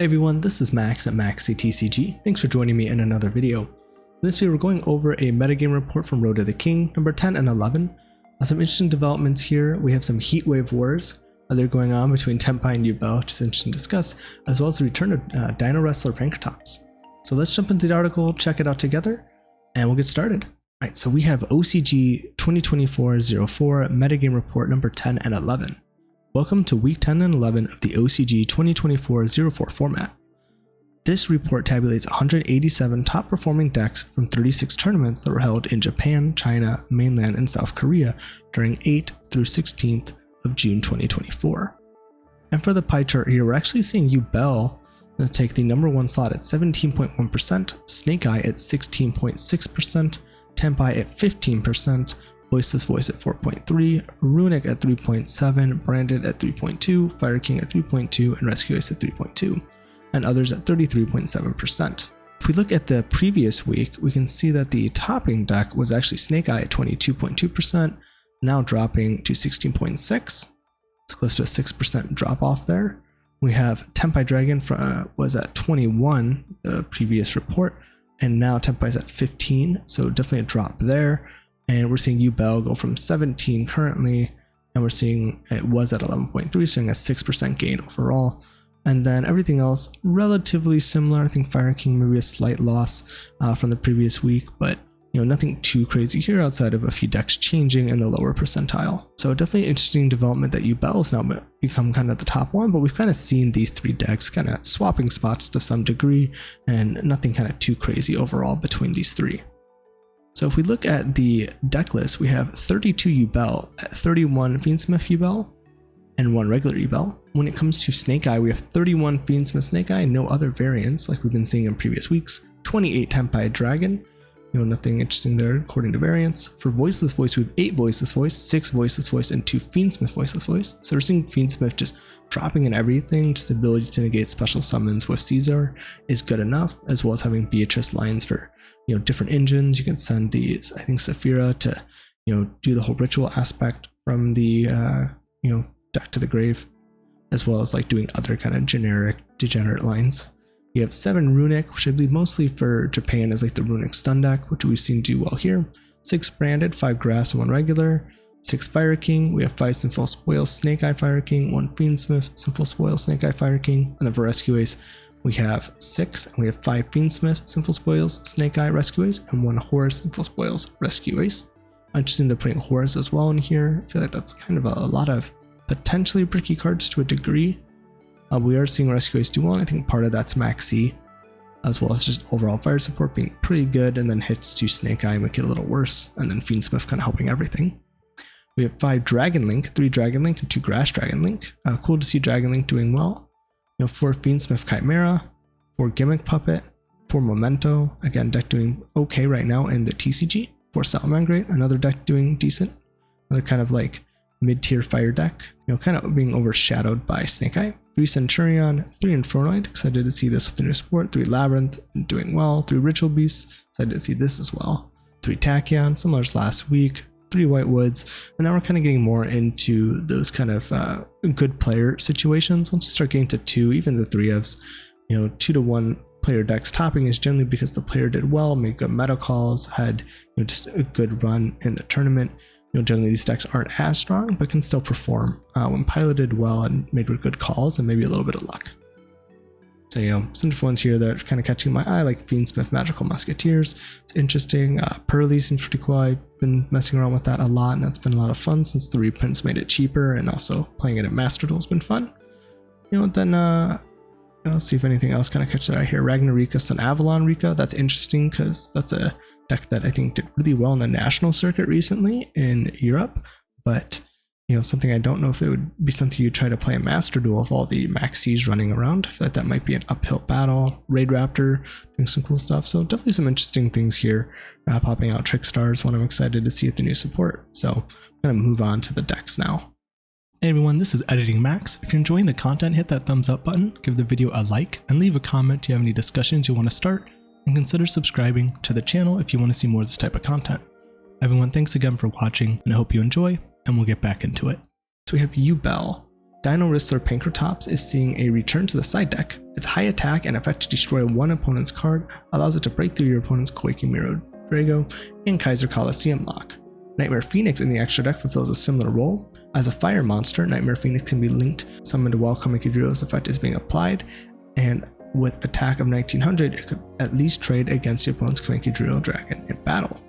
Hey everyone, this is Max at MaxCTCG. Thanks for joining me in another video. In this video we're going over a metagame report from Road to the King, number 10 and 11. Some interesting developments here. We have some Heat Wave wars that are going on between Tenpai and Yubel, which is interesting to discuss, as well as the return of Dinowrestler Pankratops. So let's jump into the article, check it out together, and we'll get started. Alright, so we have OCG 2024-04 metagame report number 10 and 11. Welcome to week 10 and 11 of the OCG 2024-04 format. This report tabulates 187 top performing decks from 36 tournaments that were held in Japan, China, mainland, and South Korea during 8th through 16th of June 2024. And for the pie chart here, we're actually seeing Yubel take the number one slot at 17.1%, Snake Eye at 16.6%, Tenpai at 15%, Voiceless Voice at 4.3, Runic at 3.7, Branded at 3.2, Fire King at 3.2, and Rescue Ace at 3.2, and others at 33.7%. If we look at the previous week, we can see that the topping deck was actually Snake Eye at 22.2%, now dropping to 16.6. It's close to a 6% drop off there. We have Tenpai Dragon was at 21 the previous report, and now Tenpai's at 15, so definitely a drop there. And we're seeing Yubel go from 17 currently, and we're seeing it was at 11.3, showing a 6% gain overall. And then everything else relatively similar. I think Fire King maybe a slight loss from the previous week, but nothing too crazy here outside of a few decks changing in the lower percentile. So definitely an interesting development that Yubel's now become kind of the top one, but we've kind of seen these three decks kind of swapping spots to some degree, and nothing kind of too crazy overall between these three. So if we look at the deck list, we have 32 Yubel, 31 Fiendsmith Yubel, and 1 regular Yubel. When it comes to Snake Eye, we have 31 Fiendsmith Snake Eye, no other variants like we've been seeing in previous weeks, 28 Tenpai Dragon, nothing interesting there according to variants. For Voiceless Voice, we have 8 Voiceless Voice, 6 Voiceless Voice, and 2 Fiendsmith Voiceless Voice. So we're seeing Fiendsmith just dropping in everything, just the ability to negate special summons with Caesar is good enough, as well as having Beatrice lines for different engines. You can send these, I think, Saphira to do the whole ritual aspect from the deck to the grave, as well as like doing other kind of generic degenerate lines. You have 7 Runic, which I believe mostly for Japan is like the Runic stun deck, which we've seen do well here. 6 Branded, 5 Grass, and 1 regular. 6 Fire King, we have 5 Sinful Spoils Snake Eye Fire King, 1 Fiendsmith Sinful Spoils Snake Eye Fire King, and then for Rescue Ace we have 6, and we have 5 Fiendsmith Sinful Spoils Snake Eye Rescue Ace, and 1 Horus Sinful Spoils Rescue Ace. Interesting they're putting Horus as well in here. I feel like that's kind of a lot of potentially bricky cards to a degree. We are seeing Rescue Ace do well, and I think part of that's Maxi, as well as just overall fire support being pretty good, and then hits to Snake Eye make it a little worse, and then Fiendsmith kind of helping everything. We have 5 Dragon Link, 3 Dragon Link, and 2 Grass Dragon Link. Cool to see Dragon Link doing well. 4 Fiendsmith Chimera, 4 Gimmick Puppet, 4 Memento, again deck doing okay right now in the TCG. 4 Salamangreat, another deck doing decent. Another kind of like mid-tier fire deck, kind of being overshadowed by Snake Eye. 3 Centurion, 3 Infernoid, excited to see this with the new support. 3 Labyrinth, doing well. 3 Ritual Beasts, excited to see this as well. 3 Tachyon, similar as last week. 3 White Woods, and now we're kind of getting more into those kind of good player situations. Once you start getting to 2, even the 3 ofs, 2 to 1 player decks topping is generally because the player did well, made good meta calls, had just a good run in the tournament. Generally these decks aren't as strong, but can still perform when piloted well and made with good calls and maybe a little bit of luck. So some different ones here that are kind of catching my eye, like Fiendsmith Magical Musketeers. It's interesting. Pearly seems pretty cool. I've been messing around with that a lot, and that's been a lot of fun since the reprints made it cheaper, and also playing it at Master Duel has been fun. Then let's see if anything else kind of catches our eye here. Ragnarika Sun Avalon Rika. That's interesting because that's a deck that I think did really well in the national circuit recently in Europe, but something I don't know if it would be something you'd try to play a Master Duel with all the Maxis running around. I feel like that might be an uphill battle. Raid Raptor doing some cool stuff. So definitely some interesting things here. Popping out Trickstars, one I'm excited to see at the new support. So I'm going to move on to the decks now. Hey everyone, this is Editing Max. If you're enjoying the content, hit that thumbs up button, give the video a like, and leave a comment if you have any discussions you want to start, and consider subscribing to the channel if you want to see more of this type of content. Everyone, thanks again for watching, and I hope you enjoy, and we'll get back into it. So we have Yubel. Dinowrestler Pankratops is seeing a return to the side deck. Its high attack and effect to destroy one opponent's card allows it to break through your opponent's Quaking Mirror Drago and Kaiser Coliseum lock. Nightmare Phoenix in the extra deck fulfills a similar role. As a fire monster, Nightmare Phoenix can be linked summoned while Kamikidriro's effect is being applied, and with attack of 1900, it could at least trade against your opponent's Kamikidriro Dragon in battle.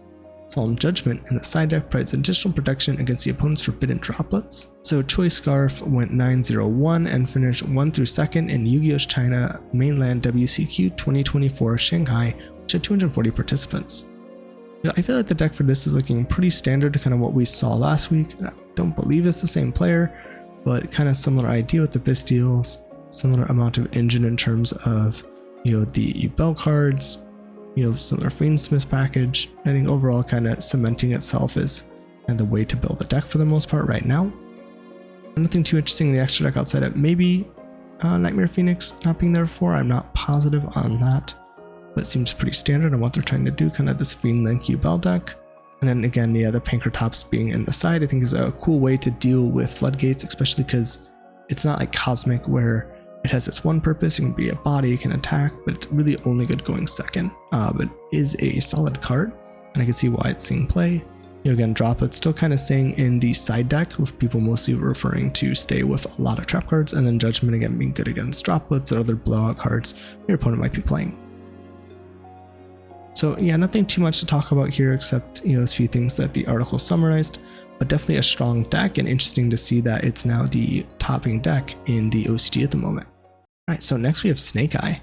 Solemn Judgment in the side deck provides additional protection against the opponent's forbidden droplets. So Choice Scarf went 9-0-1 and finished 1 through 2nd in Yu-Gi-Oh! China Mainland WCQ 2024 Shanghai, which had 240 participants. I feel like the deck for this is looking pretty standard to kind of what we saw last week. I don't believe it's the same player, but kind of similar idea with the Bastiles, similar amount of engine in terms of, the Yubel cards, similar Fiendsmith package. I think overall kind of cementing itself as kind of the way to build the deck for the most part right now. Nothing too interesting in the extra deck outside of maybe Nightmare Phoenix not being there before. I'm not positive on that, but it seems pretty standard on what they're trying to do, kind of this Fiend Link Yubel deck. And then again, the Pankratops being in the side, I think is a cool way to deal with floodgates, especially because it's not like Cosmic where it has its one purpose. It can be a body, it can attack, but it's really only good going second. But is a solid card, and I can see why it's seeing play. Again, Droplet still kind of staying in the side deck, with people mostly referring to stay with a lot of trap cards, and then Judgment again being good against Droplets or other blowout cards your opponent might be playing. So yeah, nothing too much to talk about here except those few things that the article summarized, but definitely a strong deck, and interesting to see that it's now the topping deck in the OCG at the moment. Alright, so next we have Snake Eye.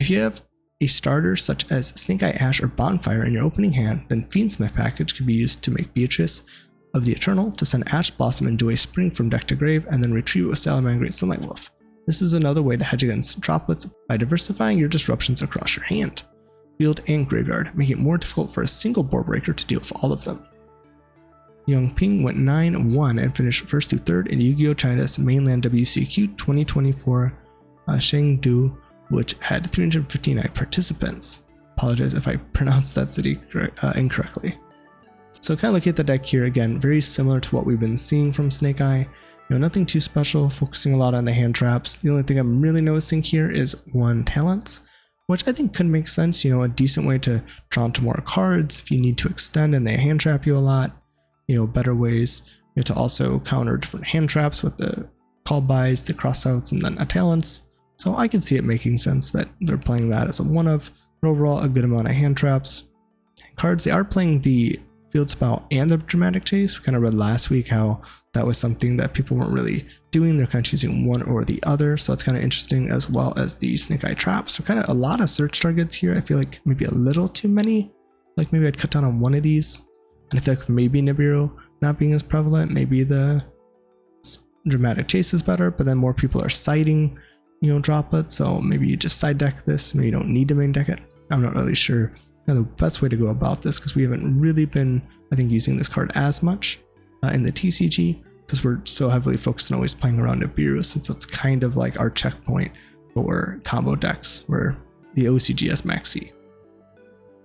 If you have a starter such as Snake Eye Ash or Bonfire in your opening hand, then Fiendsmith package can be used to make Beatrice of the Eternal to send Ash Blossom into a Spring from deck to grave and then retrieve it with Salamangreat Sunlight Wolf. This is another way to hedge against droplets by diversifying your disruptions across your hand, field, and graveyard, making it more difficult for a single board breaker to deal with all of them. Young Ping went 9-1 and finished 1st through 3rd in Yu-Gi-Oh! China's Mainland WCQ 2024 Chengdu, which had 359 participants. Apologize if I pronounced that city incorrectly. So kind of looking at the deck here again, very similar to what we've been seeing from Snake Eye. Nothing too special, focusing a lot on the hand traps. The only thing I'm really noticing here is 1 talents, which I think could make sense. A decent way to draw into more cards if you need to extend and they hand trap you a lot. Better ways to also counter different hand traps with the call buys, the crossouts, and then a talents. So I can see it making sense that they're playing that as a one of, but overall a good amount of hand traps. Cards, they are playing the Field Spell and the Dramatic Chase. We kind of read last week how that was something that people weren't really doing. They're kind of choosing one or the other, so that's kind of interesting, as well as the Snake Eye traps. So kind of a lot of search targets here. I feel like maybe a little too many. Like maybe I'd cut down on one of these. And I feel like maybe Nibiru not being as prevalent, maybe the Dramatic Chase is better, but then more people are citing Droplet, so maybe you just side deck this. Maybe you don't need to main deck it. I'm not really sure the best way to go about this, because we haven't really been, I think, using this card as much in the TCG, because we're so heavily focused on always playing around Nibiru, since it's kind of like our checkpoint for combo decks where the OCG has Max C.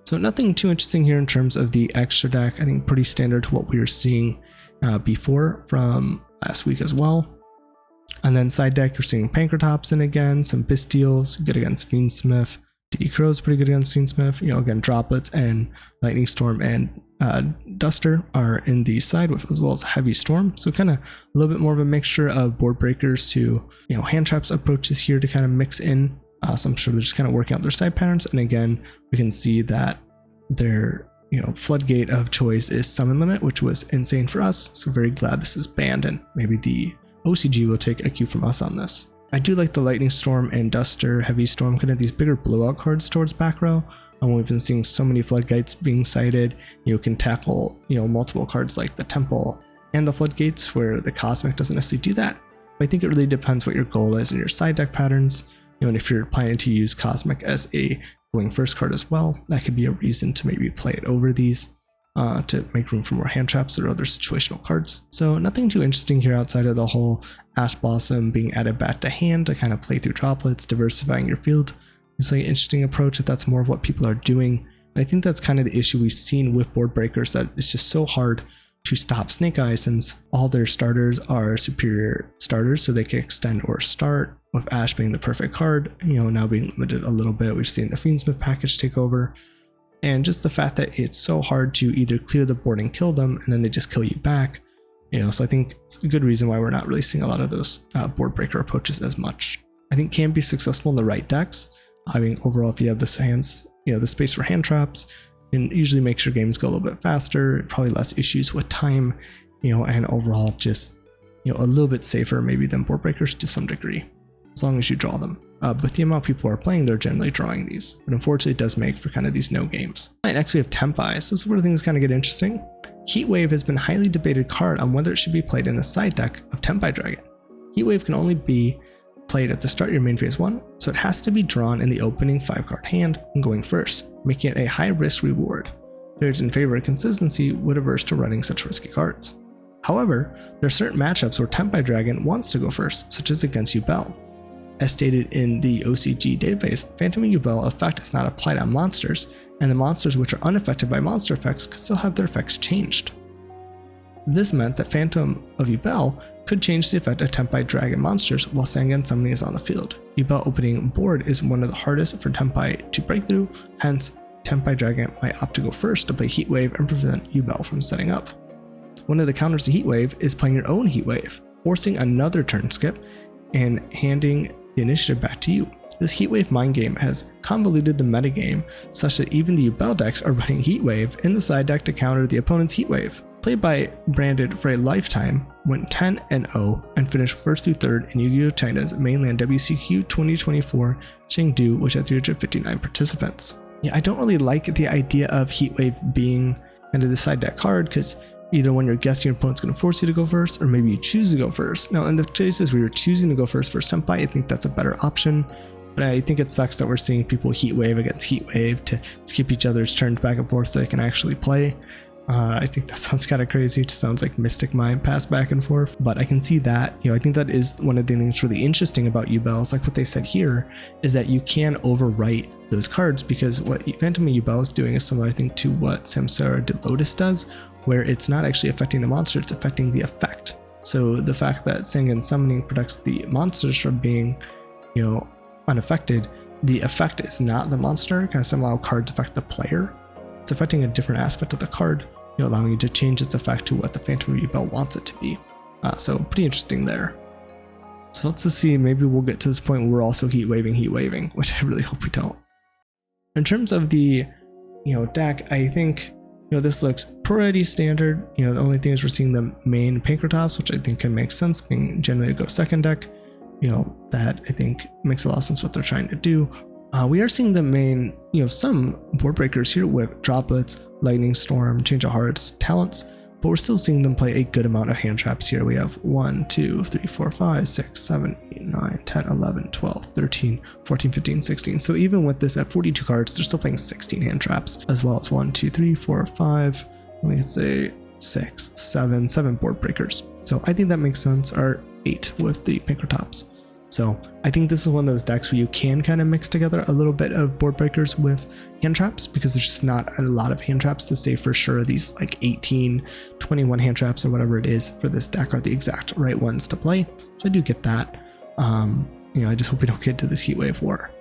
So nothing too interesting here in terms of the extra deck. I think pretty standard to what we were seeing before from last week as well. And then side deck, you're seeing Pankratops in again, some Bastiles, good against Fiendsmith. DD Crow's pretty good against Fiendsmith. Hand Droplets and Lightning Storm and Duster are in the side with, as well as Heavy Storm. So kind of a little bit more of a mixture of board breakers to hand traps approaches here to kind of mix in. So I'm sure they're just kind of working out their side patterns. And again, we can see that their floodgate of choice is Summon Limit, which was insane for us. So very glad this is banned, and maybe the OCG will take a cue from us on this. I do like the Lightning Storm and Duster, Heavy Storm, kind of these bigger blowout cards towards back row. And we've been seeing so many floodgates being cited. You can tackle multiple cards like the Temple and the floodgates, where the Cosmic doesn't necessarily do that. But I think it really depends what your goal is and your side deck patterns. And if you're planning to use Cosmic as a going first card as well, that could be a reason to maybe play it over these to make room for more hand traps or other situational cards. So nothing too interesting here outside of the whole Ash Blossom being added back to hand to kind of play through droplets, diversifying your field. It's like an interesting approach if that's more of what people are doing. And I think that's kind of the issue we've seen with board breakers, that it's just so hard to stop Snake Eyes, since all their starters are superior starters, so they can extend or start, with Ash being the perfect card, now being limited a little bit. We've seen the Fiendsmith package take over, and just the fact that it's so hard to either clear the board and kill them, and then they just kill you back, so I think it's a good reason why we're not really seeing a lot of those board breaker approaches as much. I think can be successful in the right decks. I mean, overall, if you have the hands, the space for hand traps, and usually makes your games go a little bit faster, probably less issues with time, and overall just, a little bit safer maybe than board breakers to some degree, as long as you draw them. With the amount of people who are playing, they're generally drawing these, but unfortunately it does make for kind of these no games. All right, next we have Tenpai. So this is where things kind of get interesting. Heat Wave has been a highly debated card on whether it should be played in the side deck of Tenpai Dragon. Heat Wave can only be played at the start of your main phase 1, so it has to be drawn in the opening 5-card hand and going first, making it a high risk reward. Players in favor of consistency would averse to running such risky cards. However, there are certain matchups where Tenpai Dragon wants to go first, such as against Yubel. As stated in the OCG database, Phantom and Yubel effect is not applied on monsters, and the monsters which are unaffected by monster effects could still have their effects changed. This meant that Phantom of Yubel could change the effect of Tenpai Dragon monsters while Sangan Summoning is on the field. Yubel opening board is one of the hardest for Tenpai to break through, hence Tenpai Dragon might opt to go first to play Heat Wave and prevent Yubel from setting up. One of the counters to Heat Wave is playing your own Heat Wave, forcing another turn skip and handing the initiative back to you. This Heat Wave mind game has convoluted the metagame such that even the Yubel decks are running Heat Wave in the side deck to counter the opponent's Heat Wave. Played by Branded for a lifetime, went 10-0 and finished 1st through 3rd in Yu-Gi-Oh! China's mainland WCQ 2024 Chengdu, which had 359 participants. Yeah, I don't really like the idea of Heat Wave being kind of the side deck card, because either when you're guessing your opponent's going to force you to go first, or maybe you choose to go first. Now, in the cases where you're choosing to go first Tenpai, I think that's a better option. But I think it sucks that we're seeing people Heat Wave against Heat Wave to skip each other's turns back and forth so they can actually play. I think that sounds kind of crazy. It just sounds like Mystic Mind pass back and forth, but I can see that. I think that is one of the things that's really interesting about Yubel. Is like what they said here is that you can overwrite those cards, because what Phantom of Yubel is doing is similar, I think, to what Samsara de Lotus does, where it's not actually affecting the monster, it's affecting the effect. So the fact that Sangan Summoning protects the monsters from being, unaffected, the effect is not the monster, kind of similar how cards affect the player. It's affecting a different aspect of the card, allowing you to change its effect to what the Phantom of Yubel wants it to be. So pretty interesting there. So let's just see, maybe we'll get to this point where we're also heat waving, which I really hope we don't. In terms of the, deck, I think, this looks pretty standard. The only thing is we're seeing the main Pankratops, which I think can make sense, being generally a go second deck. That I think makes a lot of sense what they're trying to do. We are seeing the main, some board breakers here with Droplets, Lightning Storm, Change of Hearts, Talents, but we're still seeing them play a good amount of hand traps here. We have 1, 2, 3, 4, 5, 6, 7, 8, 9, 10, 11, 12, 13, 14, 15, 16. So even with this at 42 cards, they're still playing 16 hand traps, as well as 1, 2, 3, 4, 5, we could say 6, 7 board breakers. So I think that makes sense, or 8 with the Pankratops. So I think this is one of those decks where you can kind of mix together a little bit of board breakers with hand traps, because there's just not a lot of hand traps to say for sure these like 18, 21 hand traps or whatever it is for this deck are the exact right ones to play. So I do get that. I just hope we don't get to this Heat Wave war.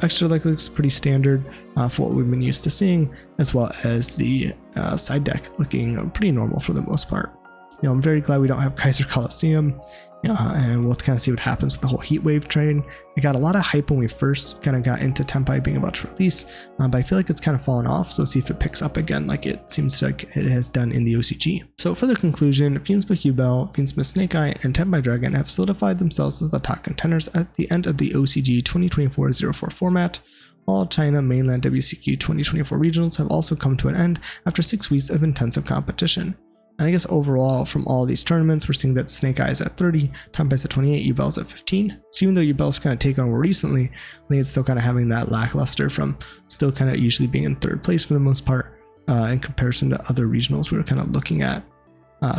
Extra deck looks pretty standard for what we've been used to seeing, as well as the side deck looking pretty normal for the most part. I'm very glad we don't have Kaiser Coliseum. And we'll kind of see what happens with the whole Heat Wave train. It got a lot of hype when we first kind of got into Tenpai being about to release, but I feel like it's kind of fallen off, so see if it picks up again like it seems like it has done in the OCG. So for the conclusion, Fiendsmith Yubel, Fiendsmith Snake Eye, and Tenpai Dragon have solidified themselves as the top contenders at the end of the OCG 2024-04 format. All China mainland WCQ 2024 regionals have also come to an end after 6 weeks of intensive competition. And I guess overall, from all these tournaments, we're seeing that Snake Eye's at 30, Tenpai's at 28, Yubel's at 15. So even though Yubel's kind of taken over recently, I think it's still kind of having that lackluster from still kind of usually being in 3rd place for the most part in comparison to other regionals we were kind of looking at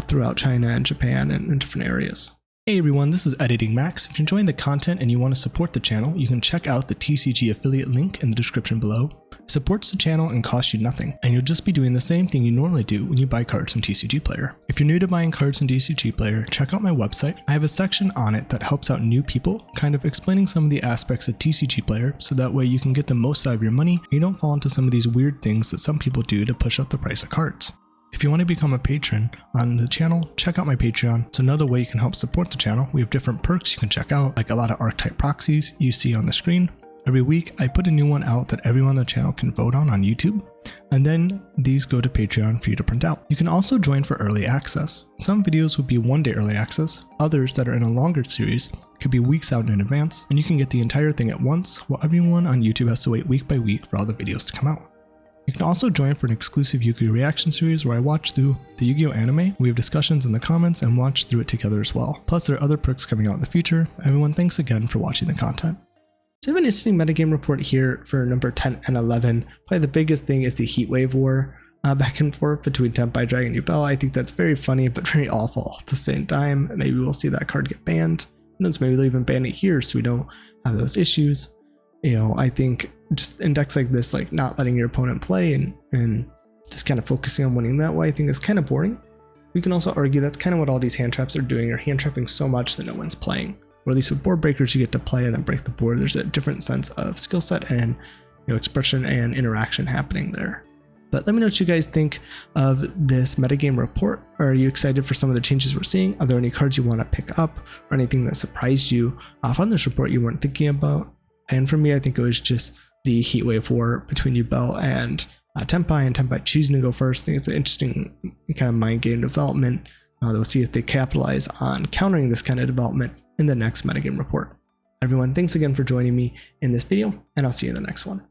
throughout China and Japan and in different areas. Hey everyone, this is Editing Max. If you're enjoying the content and you want to support the channel, you can check out the TCG affiliate link in the description below. supports the channel and costs you nothing, and you'll just be doing the same thing you normally do when you buy cards from TCG Player. If you're new to buying cards from TCG Player, check out my website. I have a section on it that helps out new people, kind of explaining some of the aspects of TCG Player, so that way you can get the most out of your money and you don't fall into some of these weird things that some people do to push up the price of cards. If you want to become a patron on the channel, check out my Patreon. It's another way you can help support the channel. We have different perks you can check out, like a lot of archetype proxies you see on the screen. Every week, I put a new one out that everyone on the channel can vote on YouTube, and then these go to Patreon for you to print out. You can also join for early access. Some videos will be 1 day early access, others that are in a longer series could be weeks out in advance, and you can get the entire thing at once, while everyone on YouTube has to wait week by week for all the videos to come out. You can also join for an exclusive Yu-Gi-Oh! Reaction series where I watch through the Yu-Gi-Oh! Anime, we have discussions in the comments, and watch through it together as well. Plus, there are other perks coming out in the future. Everyone, thanks again for watching the content. So I have an interesting metagame report here for number 10 and 11. Probably the biggest thing is the Heat Wave war back and forth between Tenpai, Dragon, Yubel. I think that's very funny, but very awful at the same time. Maybe we'll see that card get banned. Who knows, maybe they'll even ban it here so we don't have those issues. You know, I think just in decks like this, like not letting your opponent play and just kind of focusing on winning that way, I think is kind of boring. We can also argue that's kind of what all these hand traps are doing. You're hand trapping so much that no one's playing. Or at least with board breakers, you get to play and then break the board. There's a different sense of skill set and expression and interaction happening there. But let me know what you guys think of this metagame report. Are you excited for some of the changes we're seeing? Are there any cards you want to pick up or anything that surprised you from this report you weren't thinking about? And for me, I think it was just the Heat Wave war between Yubel and Tenpai, and Tenpai choosing to go first. I think it's an interesting kind of mind game development. We'll see if they capitalize on countering this kind of development in the next metagame report. Everyone, thanks again for joining me in this video, and I'll see you in the next one.